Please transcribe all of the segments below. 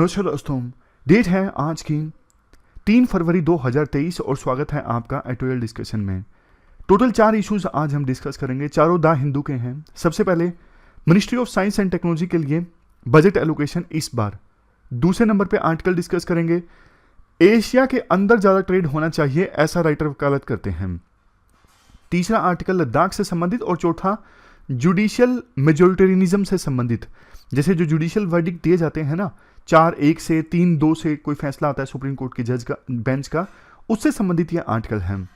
नमस्कार दोस्तों, डेट है आज की 3 फरवरी 2023 और स्वागत है आपका एटोरियल डिस्कशन में। टोटल 4 इश्यूज आज हम डिस्कस करेंगे, चारों द हिंदू के हैं। सबसे पहले ministry of science and technology के लिए बजट एलोकेशन इस बार। दूसरे नंबर पे आर्टिकल डिस्कस करेंगे, एशिया के अंदर ज़्यादा ट्रेड होना चाहिए ऐसा राइटर वकालत करते हैं। तीसरा आर्टिकल लद्दाख से संबंधित और चौथा जुडिशियल मेजोरिटेरियनिज्म से संबंधित। जैसे जो जुडिशियल वर्डिक्ट दिए जाते हैं ना, 4-1 से 3-2 से कोई फैसला आता है सुप्रीम कोर्ट की जज का, बेंच का, उससे संबंधित ये आर्टिकल है।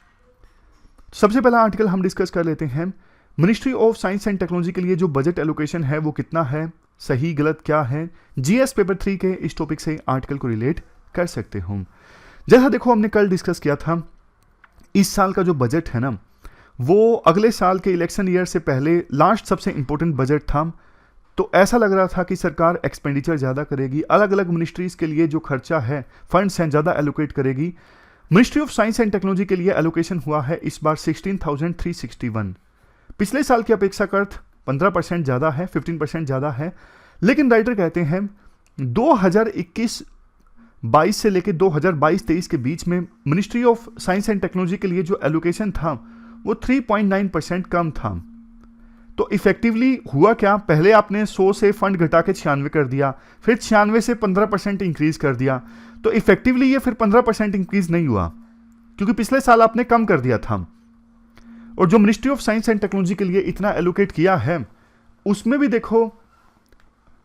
सबसे पहला आर्टिकल हम डिस्कस कर लेते हैं, ministry of science and technology के लिए जो बजट एलोकेशन है वो कितना है, सही गलत क्या है। जीएस पेपर 3 के इस टॉपिक से आर्टिकल को रिलेट कर सकते हो। जैसा देखो हमने कल डिस्कस किया था, इस साल का जो बजट है ना वो अगले साल के इलेक्शन ईयर से पहले लास्ट सबसे इंपॉर्टेंट बजट था। तो ऐसा लग रहा था कि सरकार एक्सपेंडिचर ज़्यादा करेगी, अलग अलग मिनिस्ट्रीज के लिए जो खर्चा है, फंड्स हैं, ज़्यादा एलोकेट करेगी। Ministry of science and technology के लिए एलोकेशन हुआ है इस बार 16,361। पिछले साल की अपेक्षाकृत 15% ज़्यादा है, 15% ज़्यादा है। लेकिन राइटर कहते हैं 2021-22 से लेकर 2022-23 के बीच में ministry of science and technology के लिए जो एलोकेशन था वो 3.9% कम था। तो इफेक्टिवली हुआ क्या, पहले आपने 100 से फंड घटा के 96 कर दिया, फिर 96 से 15% इंक्रीज कर दिया। तो इफेक्टिवली ये फिर 15% इंक्रीज नहीं हुआ, क्योंकि पिछले साल आपने कम कर दिया था। और जो ministry of science and technology के लिए इतना एलोकेट किया है, उसमें भी देखो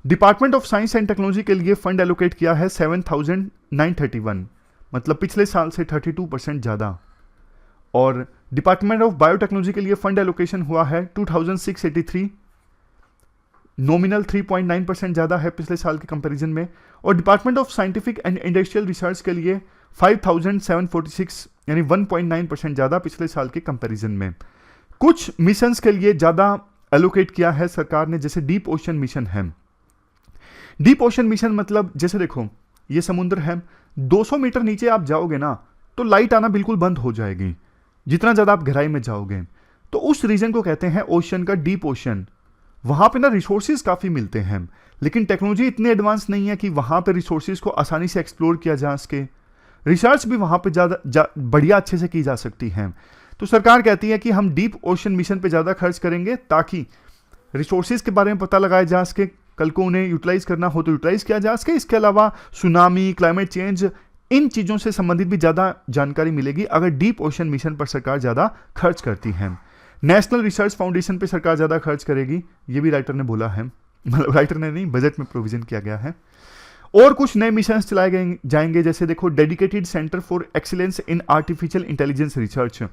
department of science and technology के लिए फंड एलोकेट किया है 7,931, मतलब पिछले साल से 32% ज़्यादा। और डिपार्टमेंट ऑफ बायोटेक्नोलॉजी के लिए फंड एलोकेशन हुआ है 2,683, नॉमिनल 3.9% ज़्यादा है पिछले साल के कंपैरिजन में। और department of scientific and industrial research के लिए 5,746, यानी 1.9% ज़्यादा पिछले साल के कंपैरिजन में। कुछ मिशंस के लिए ज़्यादा एलोकेट किया है सरकार ने, जैसे डीप ओशन मिशन है। डीप ओशन मिशन मतलब जैसे देखो ये समुद्र है, 200 मीटर नीचे आप जाओगे ना तो लाइट आना बिल्कुल बंद हो जाएगी, जितना ज़्यादा आप गहराई में जाओगे। तो उस रीजन को कहते हैं ओशन का डीप ओशन। वहाँ पे ना रिसोर्सेज काफ़ी मिलते हैं, लेकिन टेक्नोलॉजी इतनी एडवांस नहीं है कि वहाँ पे रिसोर्सेज को आसानी से एक्सप्लोर किया जा सके। रिसर्च भी वहाँ पे ज़्यादा बढ़िया अच्छे से की जा सकती है। तो सरकार कहती है कि हम डीप ओशन मिशन पे ज़्यादा खर्च करेंगे ताकि रिसोर्सेज के बारे में पता लगाया जा सके, कल को उन्हें यूटिलाइज करना हो तो यूटिलाइज किया जा सके। इसके अलावा सुनामी, क्लाइमेट चेंज, इन चीज़ों से संबंधित भी ज़्यादा जानकारी मिलेगी अगर डीप ओशन मिशन पर सरकार ज़्यादा खर्च करती है। नेशनल रिसर्च फाउंडेशन पे सरकार ज़्यादा खर्च करेगी, ये भी राइटर ने बोला है, मतलब राइटर ने नहीं, बजट में प्रोविजन किया गया है। और कुछ नए मिशन चलाए जाएंगे, जैसे देखो dedicated centre for excellence in artificial intelligence research.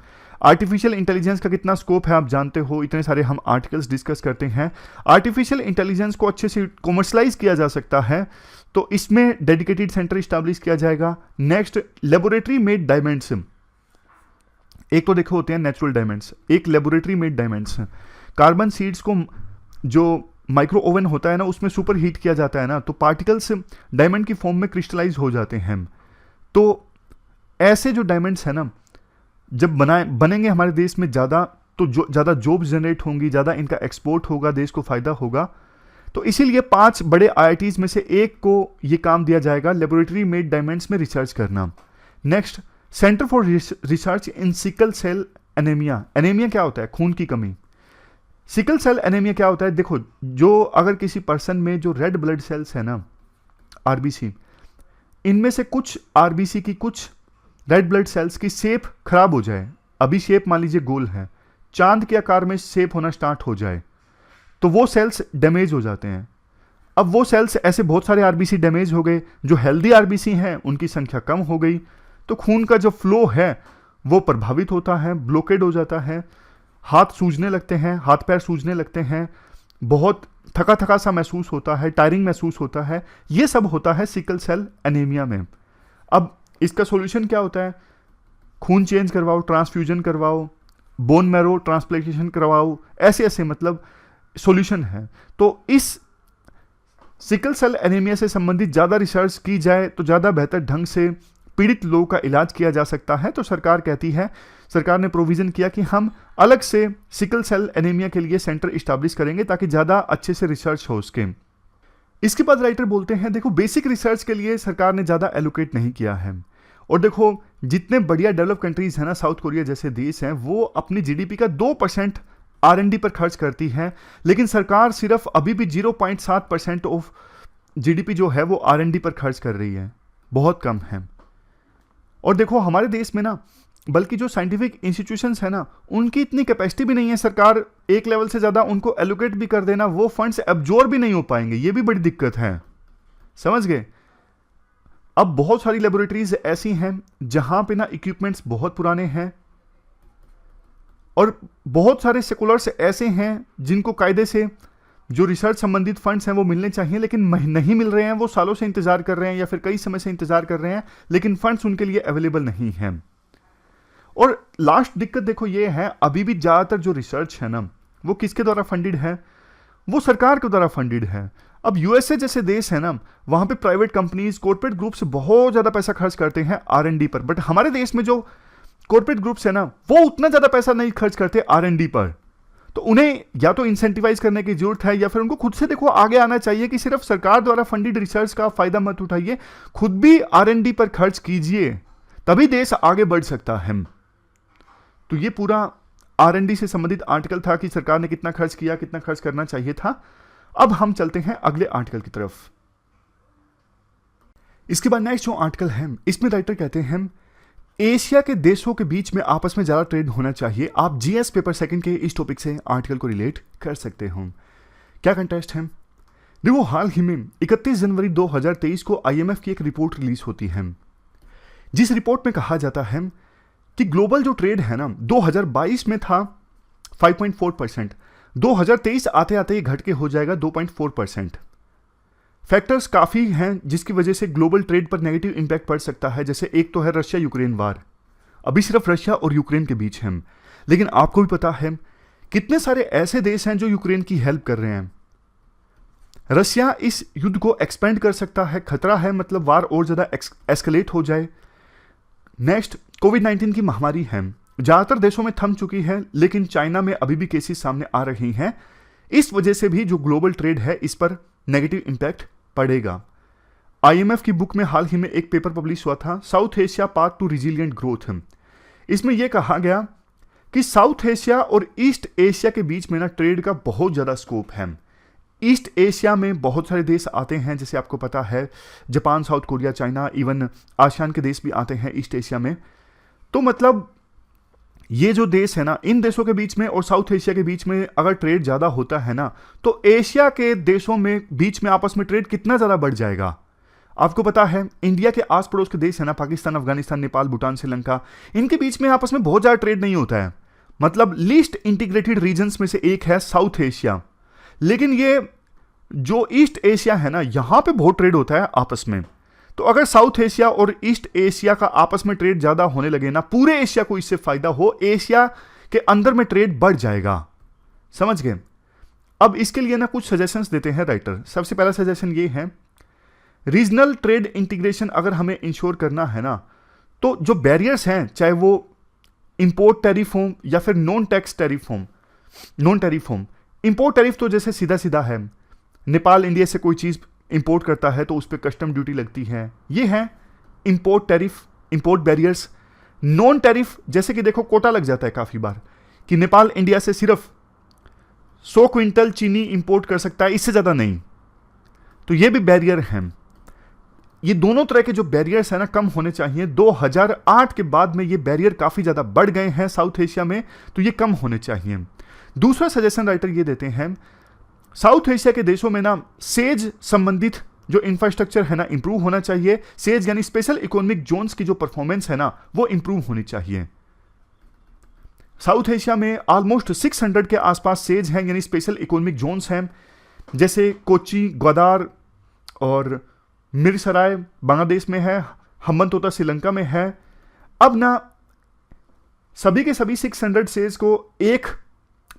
Artificial intelligence का कितना स्कोप है आप जानते हो, इतने सारे हम आर्टिकल्स डिस्कस करते हैं। आर्टिफिशियल इंटेलिजेंस को अच्छे से कॉमर्शलाइज किया जा सकता है, तो इसमें डेडिकेटेड सेंटर इस्टेब्लिश किया जाएगा। Next, laboratory made diamonds. एक तो देखो होते हैं नेचुरल डायमंड्स, एक laboratory made diamonds. Carbon seeds को जो माइक्रो ओवन होता है ना, उसमें सुपर हीट किया जाता है ना, तो पार्टिकल्स डायमंड की फॉर्म में क्रिस्टलाइज हो जाते हैं। तो ऐसे जो डायमंड्स है ना, जब बनेंगे हमारे देश में ज़्यादा, तो जो ज़्यादा जॉब्स जनरेट होंगी, ज़्यादा इनका एक्सपोर्ट होगा, देश को फ़ायदा होगा। तो इसीलिए 5 बड़े आईआईटीज़ में से एक को ये काम दिया जाएगा, लेबोरेटरी मेड डायमंड्स में रिसर्च करना। Next, centre for research in sickle cell anaemia. Anaemia क्या होता है? खून की कमी। सिकल सेल एनीमिया क्या होता है? देखो, जो अगर किसी पर्सन में जो रेड ब्लड सेल्स है ना, आरबीसी, इनमें से कुछ आरबीसी की, कुछ रेड ब्लड सेल्स की शेप खराब हो जाए, अभी शेप मान लीजिए गोल है, चांद के आकार में शेप होना स्टार्ट हो जाए, तो वो सेल्स डैमेज हो जाते हैं। अब वो सेल्स, ऐसे बहुत सारे आरबीसी डैमेज हो गए, जो हेल्दी आरबीसी हैं उनकी संख्या कम हो गई, तो खून का जो फ्लो है वो प्रभावित होता है, ब्लॉकेड हो जाता है, हाथ सूजने लगते हैं, हाथ पैर सूजने लगते हैं, बहुत थका थका सा महसूस होता है, टायरिंग महसूस होता है। ये सब होता है सिकल सेल एनीमिया में। अब इसका सॉल्यूशन क्या होता है? खून चेंज करवाओ, ट्रांसफ्यूजन करवाओ, बोन मैरो ट्रांसप्लांटेशन करवाओ, ऐसे ऐसे मतलब सॉल्यूशन है। तो इस सिकल सेल एनीमिया से संबंधित ज़्यादा रिसर्च की जाए तो ज़्यादा बेहतर ढंग से पीड़ित लोगों का इलाज किया जा सकता है। तो सरकार कहती है, सरकार ने प्रोविज़न किया कि हम अलग से सिकल सेल एनीमिया के लिए सेंटर इस्टेब्लिश करेंगे ताकि ज़्यादा अच्छे से रिसर्च हो उसके। इसके बाद राइटर बोलते हैं देखो बेसिक रिसर्च के लिए सरकार ने ज़्यादा एलोकेट नहीं किया है। और देखो जितने बढ़िया डेवलप कंट्रीज हैं ना, साउथ कोरिया जैसे देश हैं, वो अपनी जीडीपी का 2% R&D पर खर्च करती है, लेकिन सरकार सिर्फ अभी भी 0.7% ऑफ जीडीपी जो है वो R&D पर खर्च कर रही है, बहुत कम है। और देखो हमारे देश में ना, बल्कि जो साइंटिफिक इंस्टीट्यूशंस है ना, उनकी इतनी कैपेसिटी भी नहीं है, सरकार एक लेवल से ज़्यादा उनको एलोकेट भी कर देना, वो फंड्स एब्जॉर्ब भी नहीं हो पाएंगे, ये भी बड़ी दिक्कत है, समझ गए। अब बहुत सारी लेबोरेटरीज ऐसी हैं जहां पे ना इक्विपमेंट्स बहुत पुराने हैं, और बहुत सारे सेकुलर्स ऐसे हैं जिनको कायदे से जो रिसर्च संबंधित फंड्स हैं वो मिलने चाहिए, लेकिन नहीं मिल रहे हैं, वो सालों से इंतजार कर रहे हैं या फिर कई समय से इंतजार कर रहे हैं, लेकिन फंड्स उनके लिए अवेलेबल नहीं हैं। और लास्ट दिक्कत देखो ये है, अभी भी ज़्यादातर जो रिसर्च है ना, वो किसके द्वारा फंडेड है, वो सरकार के द्वारा फंडेड है। अब यूएसए जैसे देश है ना, वहां पे प्राइवेट कंपनीज, कॉर्पोरेट ग्रुप्स बहुत ज़्यादा पैसा खर्च करते हैं R&D पर, बट हमारे देश में जो कॉर्पोरेट ग्रुप्स है ना, वो उतना ज़्यादा पैसा नहीं खर्च करते R&D पर। तो उन्हें या तो इंसेंटिवाइज करने की जरूरत है, या फिर उनको खुद से देखो आगे आना चाहिए कि सिर्फ सरकार द्वारा फंडेड रिसर्च का फायदा मत उठाइए, खुद भी R&D पर खर्च कीजिए, तभी देश आगे बढ़ सकता है। तो ये पूरा R&D से संबंधित आर्टिकल था कि सरकार ने कितना खर्च किया, कितना खर्च करना चाहिए था। अब हम चलते हैं अगले आर्टिकल की तरफ। इसके बाद नेक्स्ट जो आर्टिकल है, इसमें राइटर कहते हैं एशिया के देशों के बीच में आपस में ज्यादा ट्रेड होना चाहिए। आप जीएस पेपर सेकंड के इस टॉपिक से आर्टिकल को रिलेट कर सकते हो। क्या कंटेस्ट है, देखो हाल ही में 31 जनवरी 2023 को IMF की एक रिपोर्ट रिलीज होती है, जिस रिपोर्ट में कहा जाता है कि ग्लोबल जो ट्रेड है ना, 2022 में था 5.4%, 2023 आते आते ये घट के हो जाएगा 2.4%। फैक्टर्स काफ़ी हैं जिसकी वजह से ग्लोबल ट्रेड पर नेगेटिव इंपैक्ट पड़ सकता है। जैसे एक तो है रशिया यूक्रेन वार, अभी सिर्फ रशिया और यूक्रेन के बीच है, लेकिन आपको भी पता है कितने सारे ऐसे देश हैं जो यूक्रेन की हेल्प कर रहे हैं। रशिया इस युद्ध को एक्सपेंड कर सकता है, खतरा है, मतलब वार और ज़्यादा एस्केलेट हो जाए। नेक्स्ट कोविड-19 की महामारी है, ज़्यादातर देशों में थम चुकी है, लेकिन चाइना में अभी भी केसेस सामने आ रही हैं। इस वजह से भी जो ग्लोबल ट्रेड है इस पर नेगेटिव इंपैक्ट पड़ेगा। IMF की बुक में हाल ही में एक पेपर पब्लिश हुआ था, South Asia path to resilient growth. इसमें यह कहा गया कि साउथ एशिया और ईस्ट एशिया के बीच में ना ट्रेड का बहुत ज़्यादा स्कोप है। ईस्ट एशिया में बहुत सारे देश आते हैं, जैसे आपको पता है Japan, south Korea, China, even ASEAN के देश भी आते हैं ईस्ट एशिया में। तो मतलब ये जो देश है ना, इन देशों के बीच में और साउथ एशिया के बीच में अगर ट्रेड ज़्यादा होता है ना, तो एशिया के देशों में बीच में आपस में ट्रेड कितना ज़्यादा बढ़ जाएगा। आपको पता है इंडिया के आस पड़ोस के देश है ना, पाकिस्तान, अफगानिस्तान, नेपाल, भूटान, श्रीलंका, इनके बीच में आपस में बहुत ज़्यादा ट्रेड नहीं होता है। मतलब लीस्ट इंटीग्रेटेड रीजन्स में से एक है साउथ एशिया, लेकिन ये जो ईस्ट एशिया है ना, यहाँ पे बहुत ट्रेड होता है आपस में। तो अगर साउथ एशिया और ईस्ट एशिया का आपस में ट्रेड ज़्यादा होने लगे ना, पूरे एशिया को इससे फायदा हो, एशिया के अंदर में ट्रेड बढ़ जाएगा, समझ गए। अब इसके लिए ना कुछ सजेशंस देते हैं राइटर। सबसे पहला सजेशन ये है, रीजनल ट्रेड इंटीग्रेशन अगर हमें इंश्योर करना है ना, तो जो बैरियर्स हैं, चाहे वो इंपोर्ट टैरिफ हो या फिर नॉन टैरिफ हो। इंपोर्ट टैरिफ तो जैसे सीधा सीधा है, नेपाल इंडिया से कोई चीज़ इंपोर्ट करता है तो उस पर कस्टम ड्यूटी लगती है, ये है import tariff, import barriers. Non tariff जैसे कि देखो कोटा लग जाता है काफ़ी बार कि नेपाल इंडिया से सिर्फ 100 क्विंटल चीनी इंपोर्ट कर सकता है, इससे ज़्यादा नहीं, तो ये भी बैरियर हैं। ये दोनों तरह के जो बैरियर्स हैं ना, कम होने चाहिए। 2008 के बाद में ये बैरियर काफ़ी ज़्यादा बढ़ गए हैं साउथ एशिया में, तो ये कम होने चाहिए। दूसरा सजेशन राइटर ये देते हैं, साउथ एशिया के देशों में ना सेज संबंधित जो इंफ्रास्ट्रक्चर है ना इंप्रूव होना चाहिए। सेज यानी स्पेशल इकोनॉमिक जोन्स की जो परफॉर्मेंस है ना, वो इंप्रूव होनी चाहिए। साउथ एशिया में ऑलमोस्ट 600 के आसपास सेज हैं, यानी स्पेशल इकोनॉमिक जोन्स हैं, जैसे कोची, ग्वादार और मिरसराय बांग्लादेश में है, हम्बनतोता श्रीलंका में है। अब ना सभी के सभी 600 सेज को एक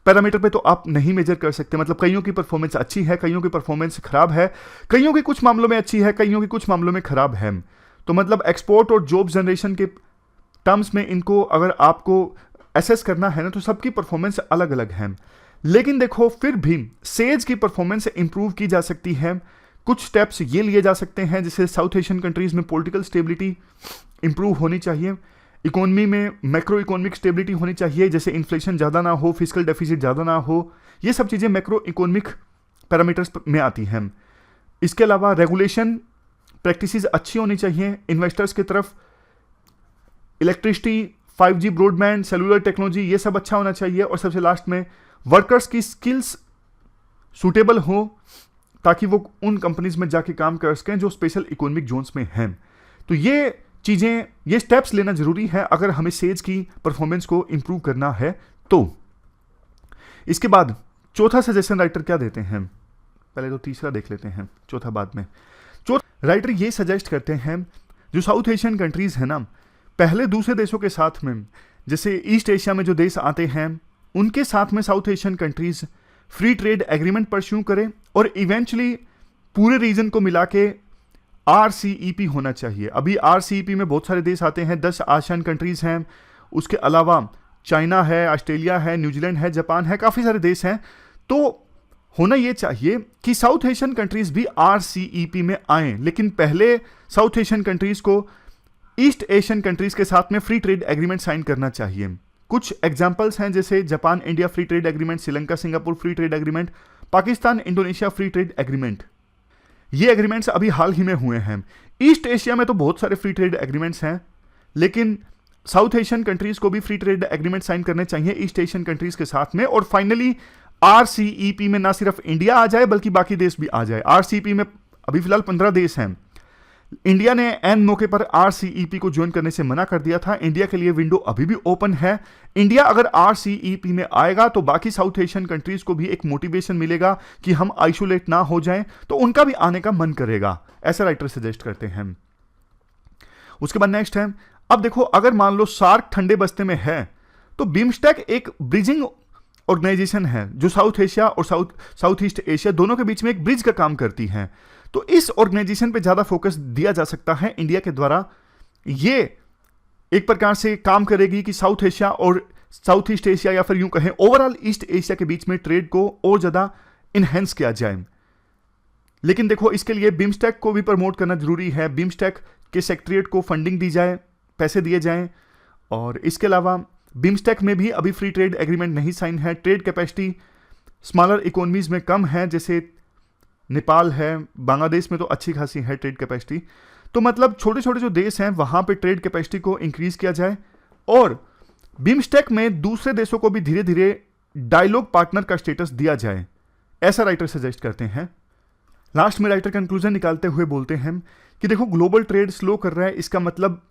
पैरामीटर पे तो आप नहीं मेजर कर सकते, मतलब कईयों की परफॉर्मेंस अच्छी है, कईयों की परफॉर्मेंस खराब है, कईयों की कुछ मामलों में अच्छी है, कईयों की कुछ मामलों में खराब है। तो मतलब एक्सपोर्ट और जॉब जनरेशन के टर्म्स में इनको अगर आपको एसेस करना है ना, तो सबकी परफॉर्मेंस अलग अलग है। लेकिन देखो फिर भी सेज की परफॉर्मेंस इंप्रूव की जा सकती है। कुछ स्टेप्स ये लिए जा सकते हैं, जैसे साउथ एशियन कंट्रीज में पॉलिटिकल स्टेबिलिटी इंप्रूव होनी चाहिए, इकोनॉमी में मैक्रो इकोनॉमिक स्टेबिलिटी होनी चाहिए, जैसे इन्फ्लेशन ज़्यादा ना हो, फिजिकल डेफिसिट ज़्यादा ना हो, ये सब चीज़ें मैक्रो इकोनॉमिक पैरामीटर्स में आती हैं। इसके अलावा रेगुलेशन प्रैक्टिसेस अच्छी होनी चाहिए इन्वेस्टर्स की तरफ, electricity, 5G broadband, cellular technology, ये सब अच्छा होना चाहिए। और सबसे लास्ट में वर्कर्स की स्किल्स सूटेबल हो ताकि वो उन कंपनीज में जाके काम कर सकें जो स्पेशल इकोनॉमिक जोन्स में हैं। तो ये चीज़ें, ये स्टेप्स लेना जरूरी है अगर हमें सेल्स की परफॉर्मेंस को इंप्रूव करना है तो। इसके बाद चौथा सजेशन राइटर क्या देते हैं, पहले तो तीसरा देख लेते हैं, चौथा बाद में। चौथा राइटर ये सजेस्ट करते हैं जो साउथ एशियन कंट्रीज है ना, पहले दूसरे देशों के साथ में, जैसे ईस्ट एशिया में जो देश आते हैं उनके साथ में south Asian countries free trade agreement pursue करें और इवेंचुअली पूरे रीजन को मिला के RCEP होना चाहिए। अभी RCEP में बहुत सारे देश आते हैं, 10 आसियान कंट्रीज हैं, उसके अलावा चाइना है, ऑस्ट्रेलिया है, न्यूजीलैंड है, जापान है, काफ़ी सारे देश हैं। तो होना ये चाहिए कि साउथ एशियन कंट्रीज भी RCEP में आएँ, लेकिन पहले साउथ एशियन कंट्रीज को ईस्ट एशियन कंट्रीज के साथ में फ्री ट्रेड एग्रीमेंट साइन करना चाहिए। कुछ एग्जांपल्स हैं जैसे Japan India free trade agreement, Sri Lanka Singapore free trade agreement, Pakistan Indonesia free trade agreement. ये एग्रीमेंट्स अभी हाल ही में हुए हैं। ईस्ट एशिया में तो बहुत सारे फ्री ट्रेड एग्रीमेंट्स हैं, लेकिन साउथ एशियन कंट्रीज को भी फ्री ट्रेड एग्रीमेंट साइन करने चाहिए ईस्ट एशियन कंट्रीज के साथ में। और फाइनली RCEP में ना सिर्फ इंडिया आ जाए बल्कि बाकी देश भी आ जाए। RCEP में अभी फिलहाल 15 देश हैं। इंडिया ने एन मौके पर RCEP को ज्वाइन करने से मना कर दिया था। इंडिया के लिए विंडो अभी भी ओपन है। इंडिया अगर RCEP में आएगा तो बाकी साउथ एशियन कंट्रीज को भी एक मोटिवेशन मिलेगा कि हम आइसोलेट ना हो जाएं, तो उनका भी आने का मन करेगा, ऐसा राइटर सजेस्ट करते हैं। उसके बाद नेक्स्ट है, अब देखो अगर मान लो सार्क ठंडे बस्ते में है तो बिम्स्टेक एक ब्रिजिंग ऑर्गेनाइजेशन है जो साउथ एशिया और साउथ ईस्ट एशिया दोनों के बीच में एक ब्रिज का काम करती है। तो इस ऑर्गेनाइजेशन पे ज्यादा फोकस दिया जा सकता है इंडिया के द्वारा। ये एक प्रकार से काम करेगी कि साउथ एशिया और साउथ ईस्ट एशिया या फिर यूं कहें ओवरऑल ईस्ट एशिया के बीच में ट्रेड को और ज्यादा इनहेंस किया जाए। लेकिन देखो इसके लिए बिम्स्टेक को भी प्रमोट करना जरूरी है। बिम्स्टेक के सेक्रेटरीट को फंडिंग दी जाए, पैसे दिए जाएं। और इसके अलावा बिम्स्टेक में भी अभी फ्री ट्रेड एग्रीमेंट नहीं साइन है। ट्रेड कैपेसिटी स्मॉलर इकोनॉमीज में कम है, जैसे नेपाल है, बांग्लादेश में तो अच्छी खासी है ट्रेड कैपेसिटी। तो मतलब छोटे छोटे जो देश हैं वहां पे ट्रेड कैपेसिटी को इंक्रीज किया जाए और बिम्स्टेक में दूसरे देशों को भी धीरे धीरे डायलॉग पार्टनर का स्टेटस दिया जाए, ऐसा राइटर सजेस्ट करते हैं। लास्ट में राइटर कंक्लूजन निकालते हुए बोलते हैं कि देखो ग्लोबल ट्रेड स्लो कर रहा है, इसका मतलब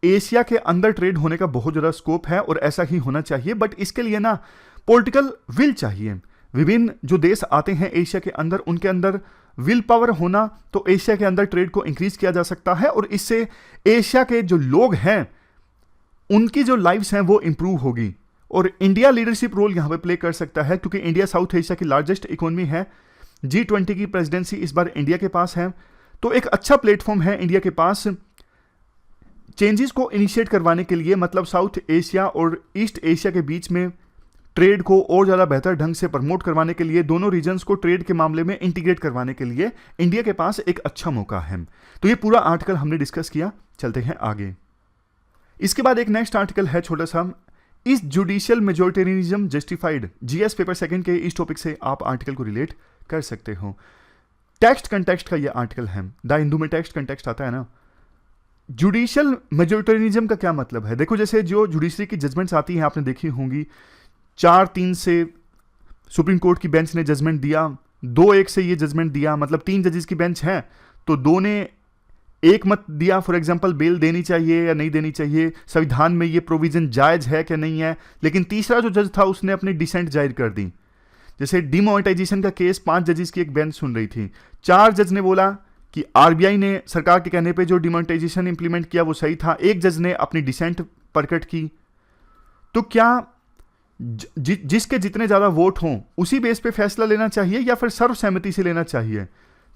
एशिया के अंदर ट्रेड होने का बहुत ज़्यादा स्कोप है और ऐसा ही होना चाहिए। बट इसके लिए ना पॉलिटिकल विल चाहिए। विभिन्न जो देश आते हैं एशिया के अंदर, उनके अंदर विल पावर होना तो एशिया के अंदर ट्रेड को इंक्रीज किया जा सकता है और इससे एशिया के जो लोग हैं उनकी जो लाइव्स हैं वो इंप्रूव होगी। और इंडिया लीडरशिप रोल यहां पे प्ले कर सकता है क्योंकि इंडिया साउथ एशिया की लार्जेस्ट इकोनॉमी है। G20 की प्रेसिडेंसी इस बार इंडिया के पास है, तो एक अच्छा प्लेटफॉर्म है इंडिया के पास चेंजेस को इनिशिएट करवाने के लिए। मतलब साउथ एशिया और ईस्ट एशिया के बीच में ट्रेड को और ज़्यादा बेहतर ढंग से प्रमोट करवाने के लिए, दोनों रीजन्स को ट्रेड के मामले में इंटीग्रेट करवाने के लिए इंडिया के पास एक अच्छा मौका है। तो ये पूरा आर्टिकल हमने डिस्कस किया, चलते हैं आगे। इसके बाद एक नेक्स्ट आर्टिकल है छोटा सा, इस judicial majoritarianism justified. GS paper second के इस टॉपिक से आप आर्टिकल को रिलेट कर सकते हो। टेक्स्ट कंटेक्स्ट का ये आर्टिकल है, द हिंदू में टेक्स्ट कंटेक्स्ट आता है ना। जुडिशियल मेजोरिटेरियनिज्म का क्या मतलब है? देखो जैसे जो जुडिशरी की जजमेंट्स आती हैं आपने देखी होंगी, 4-3 से सुप्रीम कोर्ट की बेंच ने जजमेंट दिया, 2-1 से ये जजमेंट दिया, मतलब 3 जजेस की बेंच है तो 2 ने एक मत दिया। फॉर एग्जांपल बेल देनी चाहिए या नहीं देनी चाहिए, संविधान में ये प्रोविजन जायज है कि नहीं है। लेकिन तीसरा जो जज था उसने अपनी डिसेंट जाहिर कर दी। जैसे डिमोनेटाइजेशन का केस 5 जजेस की एक बेंच सुन रही थी, 4 जज ने बोला कि RBI ने सरकार के कहने पे जो डिमोनेटाइजेशन इंप्लीमेंट किया वो सही था, एक जज ने अपनी डिसेंट प्रकट की। तो क्या जिसके जितने ज़्यादा वोट हों उसी बेस पे फैसला लेना चाहिए या फिर सर्वसहमति से लेना चाहिए?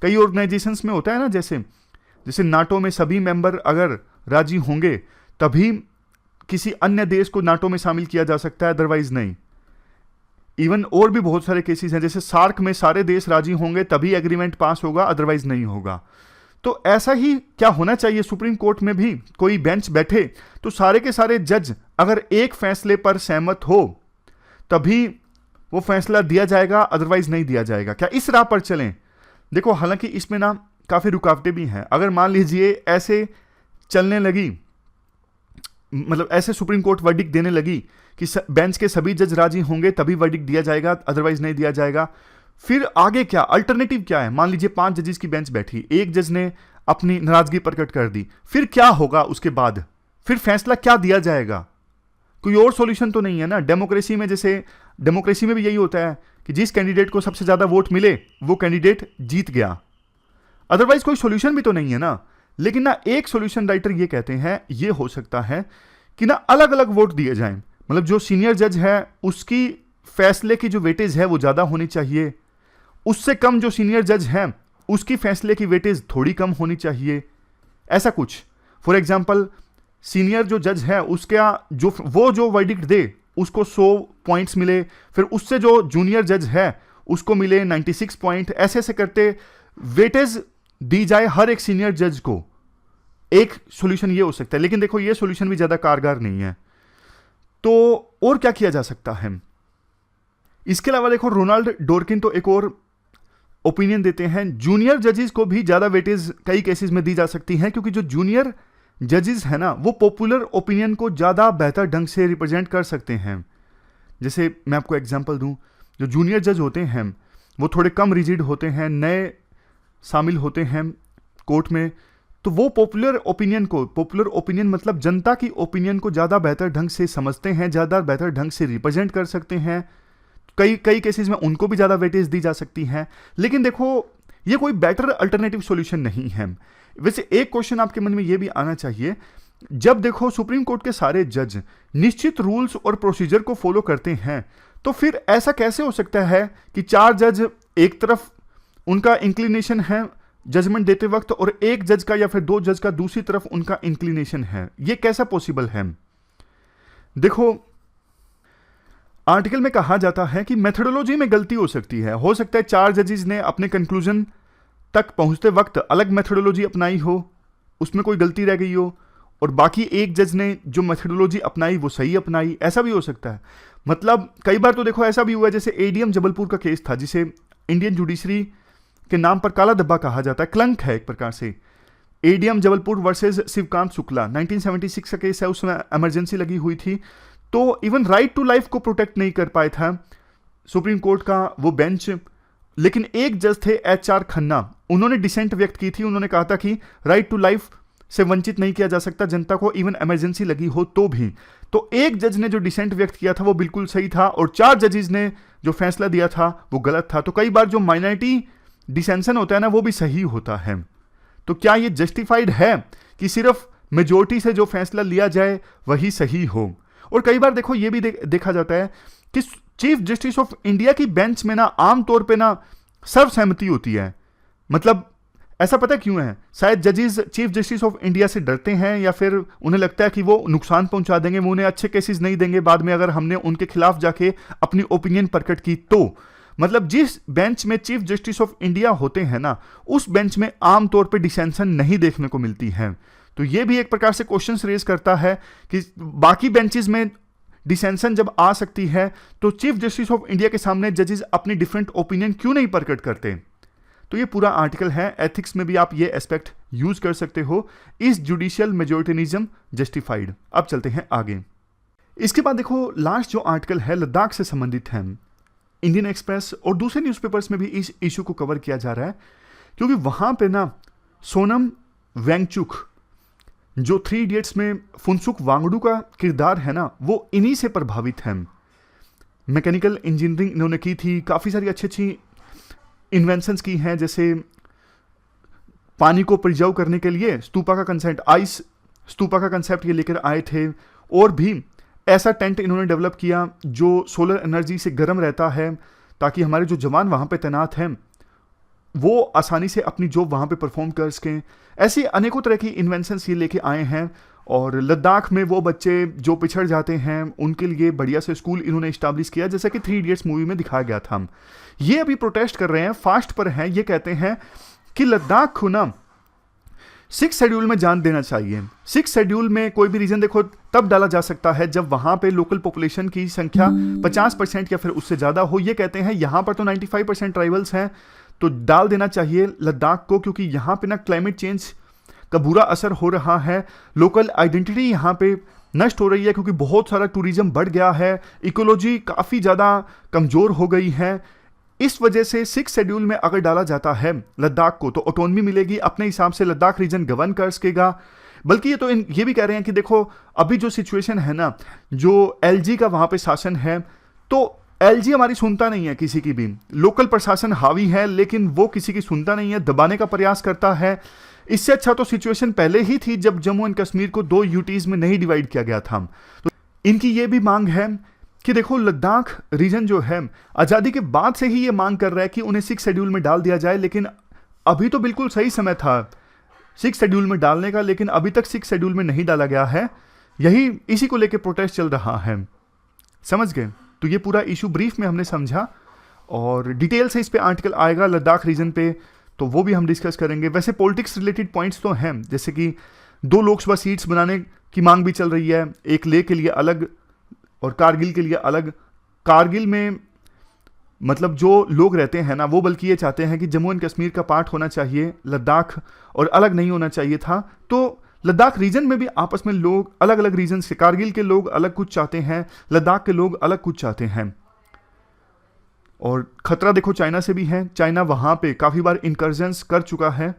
कई ऑर्गेनाइजेशंस में होता है ना, जैसे नाटो में सभी मेंबर अगर राजी होंगे तभी किसी अन्य देश को नाटो में शामिल किया जा सकता है, अदरवाइज नहीं। इवन और भी बहुत सारे केसेस हैं, जैसे सार्क में सारे देश राजी होंगे तभी एग्रीमेंट पास होगा, अदरवाइज नहीं होगा। तो ऐसा ही क्या होना चाहिए सुप्रीम कोर्ट में भी, कोई बेंच बैठे तो सारे के सारे जज अगर एक फैसले पर सहमत हो तभी वो फैसला दिया जाएगा, अदरवाइज नहीं दिया जाएगा। क्या इस राह पर चलें? देखो, हालांकि इसमें ना काफी रुकावटें भी हैं। अगर मान लीजिए ऐसे चलने लगी, मतलब ऐसे सुप्रीम कोर्ट वर्डिक्ट देने लगी कि बेंच के सभी जज राजी होंगे तभी वर्डिक्ट दिया जाएगा, अदरवाइज नहीं दिया जाएगा, फिर आगे क्या अल्टरनेटिव क्या है? मान लीजिए 5 जजेस की बेंच बैठी, एक जज ने अपनी नाराजगी प्रकट कर दी, फिर क्या होगा उसके बाद? फिर फैसला क्या दिया जाएगा? कोई और सॉल्यूशन तो नहीं है ना। डेमोक्रेसी में, जैसे डेमोक्रेसी में भी यही होता है कि जिस कैंडिडेट को सबसे ज्यादा वोट मिले वो कैंडिडेट जीत गया, अदरवाइज कोई सॉल्यूशन भी तो नहीं है ना। लेकिन ना एक सॉल्यूशन राइटर ये कहते हैं ये हो सकता है कि ना अलग अलग वोट दिए जाएं, मतलब जो सीनियर जज है उसकी फैसले की जो वेटेज है वो ज्यादा होनी चाहिए, उससे कम जो सीनियर जज है उसकी फैसले की वेटेज थोड़ी कम होनी चाहिए, ऐसा कुछ। फॉर एग्जाम्पल, सीनियर जो जज है उसका जो वर्डिक्ट दे उसको 100 पॉइंट्स मिले, फिर उससे जो जूनियर जज है उसको मिले 96 पॉइंट, ऐसे ऐसे करते वेटेज दी जाए हर एक सीनियर जज को। एक सॉल्यूशन ये हो सकता है, लेकिन देखो ये सॉल्यूशन भी ज्यादा कारगर नहीं है। तो और क्या किया जा सकता है इसके अलावा? देखो, रोनाल्ड डोरकिन तो एक और ओपिनियन देते हैं, जूनियर जजेस को भी ज्यादा वेटेज कई केसेस में दी जा सकती है, क्योंकि जो जूनियर जजेस है ना वो पॉपुलर ओपिनियन को ज्यादा बेहतर ढंग से रिप्रेजेंट कर सकते हैं। जैसे मैं आपको एग्जांपल दूं, जो जूनियर जज होते हैं वो थोड़े कम रिजिड होते हैं, नए शामिल होते हैं कोर्ट में, तो वो पॉपुलर ओपिनियन मतलब जनता की ओपिनियन को ज़्यादा बेहतर ढंग से समझते हैं, ज़्यादा बेहतर ढंग से रिप्रेजेंट कर सकते हैं। कई केसेस में उनको भी ज़्यादा वेटेज दी जा सकती है। लेकिन देखो, ये कोई बेटर अल्टरनेटिव सॉल्यूशन नहीं है। वैसे एक क्वेश्चन आपके मन में ये भी आना चाहिए, जब देखो सुप्रीम कोर्ट के सारे जज निश्चित रूल्स और प्रोसीजर को फॉलो करते हैं, तो फिर ऐसा कैसे हो सकता है कि 4 जज एक तरफ उनका इंक्लिनेशन है जजमेंट देते वक्त और एक जज का या फिर 2 जज का दूसरी तरफ उनका इंक्लिनेशन है? ये कैसा पॉसिबल है? देखो, आर्टिकल में कहा जाता है कि मेथोडोलॉजी में गलती हो सकती है। हो सकता है 4 जजेस ने अपने कंक्लूजन तक पहुंचते वक्त अलग मेथोडोलॉजी अपनाई हो, उसमें कोई गलती रह गई हो, और बाकी एक जज ने जो मेथोडोलॉजी अपनाई वो सही अपनाई, ऐसा भी हो सकता है। मतलब कई बार तो देखो ऐसा भी हुआ है, जैसे एडीएम जबलपुर का केस था, जिसे इंडियन जुडिशरी के नाम पर काला धब्बा कहा जाता है, क्लंक है एक प्रकार से। एडीएम जबलपुर वर्सेस शिवकांत शुक्ला 1976 का केस है, उसमें इमरजेंसी लगी हुई थी, तो इवन राइट टू लाइफ को प्रोटेक्ट नहीं कर पाया था सुप्रीम कोर्ट का वो बेंच। लेकिन एक जज थे HR खन्ना, उन्होंने डिसेंट व्यक्त की थी, उन्होंने कहा था कि राइट टू लाइफ से वंचित नहीं किया जा सकता जनता को, इवन इमरजेंसी लगी हो तो भी। तो एक जज ने जो डिसेंट व्यक्त किया था वो बिल्कुल सही था, और 4 जजेस ने जो फैसला दिया था वो गलत था। तो कई बार जो माइनॉरिटी डिसेंशन होता है ना वो भी सही होता है। तो क्या ये जस्टिफाइड है कि सिर्फ मेजोरिटी से जो फैसला लिया जाए वही सही हो? और कई बार देखो ये भी देखा जाता है कि चीफ जस्टिस ऑफ इंडिया की बेंच में ना आमतौर पे ना सर्वसहमति होती है। मतलब ऐसा पता क्यों है? शायद जजेस चीफ जस्टिस ऑफ इंडिया से डरते हैं, या फिर उन्हें लगता है कि वो नुकसान पहुंचा देंगे, वो उन्हें अच्छे केसेस नहीं देंगे बाद में अगर हमने उनके खिलाफ जाके अपनी ओपिनियन प्रकट की तो। मतलब जिस बेंच में चीफ जस्टिस ऑफ इंडिया होते हैं ना, उस बेंच में आमतौर पर डिसेंशन नहीं देखने को मिलती है। तो ये भी एक प्रकार से क्वेश्चन रेज करता है कि बाकी बेंचेस में डिसेंशन जब आ सकती है तो चीफ जस्टिस ऑफ इंडिया के सामने जजेस अपनी डिफरेंट ओपिनियन क्यों नहीं प्रकट करते? तो ये पूरा आर्टिकल है, एथिक्स में भी आप ये एस्पेक्ट यूज कर सकते हो, इस जुडिशियल मेजोरिटेनिज्म जस्टिफाइड। अब चलते हैं आगे। इसके बाद देखो लास्ट जो आर्टिकल है लद्दाख से संबंधित है। इंडियन एक्सप्रेस और दूसरे न्यूज़पेपर्स में भी इस इशू को कवर किया जा रहा है, क्योंकि वहां पे ना सोनम वांगचुक जो 3 इडियट्स में फुनसुक वांगडू का किरदार है ना, वो इन्हीं से प्रभावित है। मैकेनिकल इंजीनियरिंग इन्होंने की थी, काफ़ी सारी अच्छी इन्वेंशंस की हैं, जैसे पानी को प्रिजर्व करने के लिए स्तूपा का कंसेप्ट, आइस स्तूपा का कंसेप्ट ये लेकर आए थे, और भी ऐसा टेंट इन्होंने डेवलप किया जो सोलर एनर्जी से गर्म रहता है, ताकि हमारे जो जवान वहाँ पे तैनात हैं वो आसानी से अपनी जॉब वहाँ पे परफॉर्म कर सकें। ऐसी अनेकों तरह की इन्वेंशंस ये लेके आए हैं, और लद्दाख में वो बच्चे जो पिछड़ जाते हैं उनके लिए बढ़िया से स्कूल इन्होंने इस्टेब्लिश किया, जैसा कि 3 इडियट्स मूवी में दिखाया गया था। ये अभी प्रोटेस्ट कर रहे हैं, फास्ट पर हैं, ये कहते हैं कि लद्दाख को ना 6 शेड्यूल में जान देना चाहिए। 6 शेड्यूल में कोई भी रीजन देखो तब डाला जा सकता है जब वहां पे लोकल पॉपुलेशन की संख्या 50% या फिर उससे ज्यादा हो। ये कहते हैं यहां पर तो 95% ट्राइबल्स हैं, तो डाल देना चाहिए लद्दाख को, क्योंकि यहां पे ना क्लाइमेट चेंज का बुरा असर हो रहा है, लोकल आइडेंटिटी यहां पे नष्ट हो रही है, क्योंकि बहुत सारा टूरिज्म बढ़ गया है, इकोलॉजी काफी ज्यादा कमजोर हो गई है। इस वजह से 6 शेड्यूल में अगर डाला जाता है लद्दाख को तो ऑटोनॉमी मिलेगी, अपने हिसाब से लद्दाख रीजन गवर्न कर सकेगा। बल्कि ये भी कह रहे हैं कि देखो अभी जो सिचुएशन है ना, जो एलजी का वहां पे शासन है, तो एलजी हमारी सुनता नहीं है किसी की भी, लोकल प्रशासन हावी है लेकिन वो किसी की सुनता नहीं है, दबाने का प्रयास करता है। इससे अच्छा तो सिचुएशन पहले ही थी जब जम्मू एंड कश्मीर को 2 यूटीज में नहीं डिवाइड किया गया था। तो इनकी ये भी मांग है कि देखो लद्दाख रीजन जो है आज़ादी के बाद से ही ये मांग कर रहा है कि उन्हें 6 शेड्यूल में डाल दिया जाए, लेकिन अभी तो बिल्कुल सही समय था 6 शेड्यूल में डालने का, लेकिन अभी तक 6 शेड्यूल में नहीं डाला गया है। इसी को लेकर प्रोटेस्ट चल रहा है, समझ गए? तो ये पूरा इशू ब्रीफ में हमने समझा और डिटेल से इस पे आर्टिकल आएगा लद्दाख रीजन पे, तो वो भी हम डिस्कस करेंगे। वैसे पॉलिटिक्स रिलेटेड पॉइंट्स तो हैं, जैसे कि 2 लोकसभा सीट्स बनाने की मांग भी चल रही है, एक लेह के लिए अलग और कारगिल के लिए अलग। कारगिल में मतलब जो लोग रहते हैं ना, वो बल्कि ये चाहते हैं कि जम्मू एंड कश्मीर का पार्ट होना चाहिए लद्दाख, और अलग नहीं होना चाहिए था। तो लद्दाख रीजन में भी आपस में लोग अलग अलग रीजन से, कारगिल के लोग अलग कुछ चाहते हैं, लद्दाख के लोग अलग कुछ चाहते हैं। और खतरा देखो चाइना से भी है, चाइना वहां पे काफी बार इंकर्जन्स कर चुका है।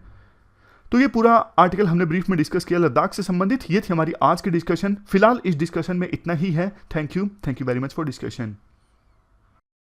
तो ये पूरा आर्टिकल हमने ब्रीफ में डिस्कस किया लद्दाख से संबंधित। ये थी हमारी आज की डिस्कशन। फिलहाल इस डिस्कशन में इतना ही है। Thank you very much for discussion.